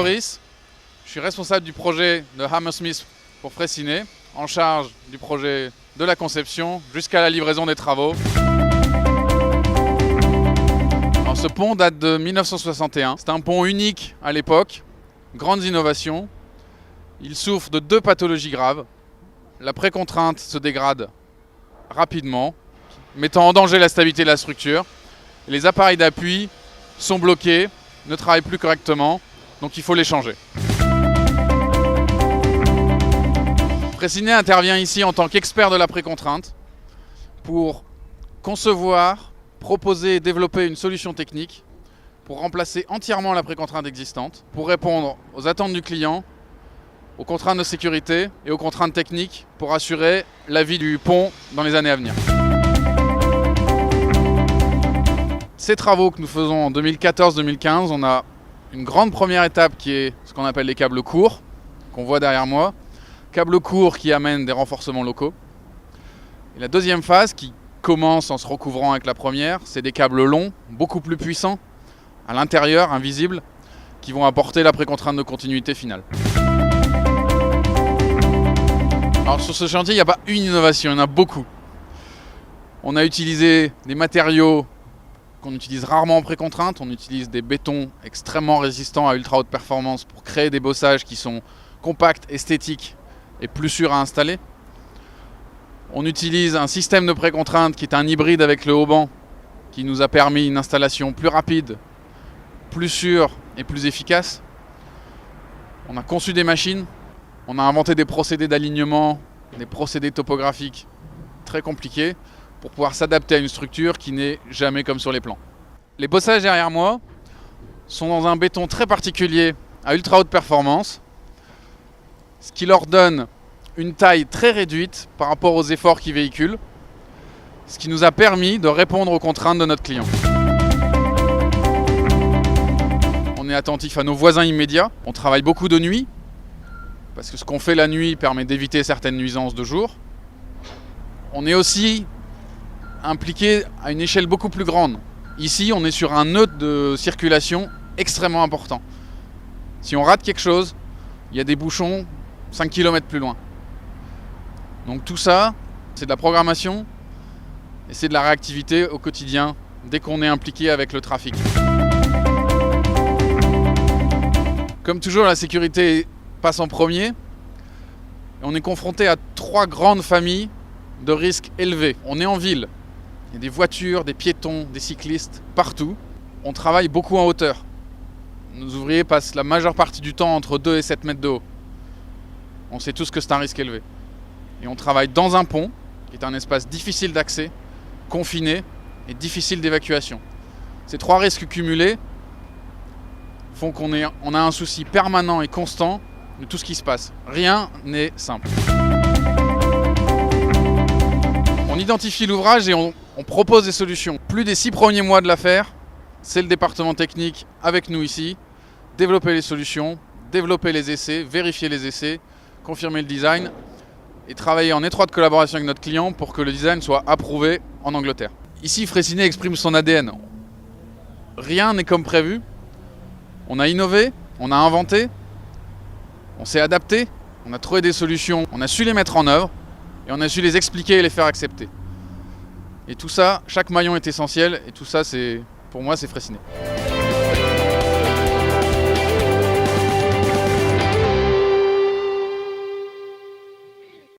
Fabrice, je suis responsable du projet de Hammersmith pour Freycinet, en charge du projet de la conception jusqu'à la livraison des travaux. Alors, ce pont date de 1961, c'est un pont unique à l'époque, grandes innovations. Il souffre de 2 pathologies graves. La précontrainte se dégrade rapidement, mettant en danger la stabilité de la structure. Les appareils d'appui sont bloqués, ne travaillent plus correctement, donc il faut les changer. Freycinet intervient ici en tant qu'expert de la précontrainte pour concevoir, proposer et développer une solution technique pour remplacer entièrement la précontrainte existante, pour répondre aux attentes du client, aux contraintes de sécurité et aux contraintes techniques pour assurer la vie du pont dans les années à venir. Ces travaux que nous faisons en 2014-2015, on a une grande première étape qui est ce qu'on appelle les câbles courts, qu'on voit derrière moi. Câbles courts qui amènent des renforcements locaux. Et la deuxième phase, qui commence en se recouvrant avec la première, c'est des câbles longs, beaucoup plus puissants, à l'intérieur, invisibles, qui vont apporter la précontrainte de continuité finale. Alors sur ce chantier, il n'y a pas une innovation, il y en a beaucoup. On a utilisé des matériaux qu'on utilise rarement en précontrainte. On utilise des bétons extrêmement résistants à ultra haute performance pour créer des bossages qui sont compacts, esthétiques et plus sûrs à installer. On utilise un système de précontrainte qui est un hybride avec le haubans qui nous a permis une installation plus rapide, plus sûre et plus efficace. On a conçu des machines. On a inventé des procédés d'alignement, des procédés topographiques très compliqués pour pouvoir s'adapter à une structure qui n'est jamais comme sur les plans. Les bossages derrière moi sont dans un béton très particulier à ultra haute performance, ce qui leur donne une taille très réduite par rapport aux efforts qu'ils véhiculent, ce qui nous a permis de répondre aux contraintes de notre client. On est attentif à nos voisins immédiats, on travaille beaucoup de nuit, parce que ce qu'on fait la nuit permet d'éviter certaines nuisances de jour. On est aussi impliqué à une échelle beaucoup plus grande. Ici, on est sur un nœud de circulation extrêmement important. Si on rate quelque chose, il y a des bouchons 5 km plus loin. Donc tout ça, c'est de la programmation et c'est de la réactivité au quotidien dès qu'on est impliqué avec le trafic. Comme toujours, la sécurité passe en premier. On est confronté à 3 grandes familles de risques élevés. On est en ville. Il y a des voitures, des piétons, des cyclistes, partout. On travaille beaucoup en hauteur. Nos ouvriers passent la majeure partie du temps entre 2 et 7 mètres de haut. On sait tous que c'est un risque élevé. Et on travaille dans un pont, qui est un espace difficile d'accès, confiné et difficile d'évacuation. Ces 3 risques cumulés font qu'on a un souci permanent et constant de tout ce qui se passe. Rien n'est simple. On identifie l'ouvrage et on propose des solutions. Plus des 6 premiers mois de l'affaire, c'est le département technique avec nous ici. Développer les solutions, développer les essais, vérifier les essais, confirmer le design et travailler en étroite collaboration avec notre client pour que le design soit approuvé en Angleterre. Ici, Freycinet exprime son ADN. Rien n'est comme prévu. On a innové, on a inventé, on s'est adapté, on a trouvé des solutions, on a su les mettre en œuvre et on a su les expliquer et les faire accepter. Et tout ça, chaque maillon est essentiel et tout ça, pour moi, c'est Freycinet.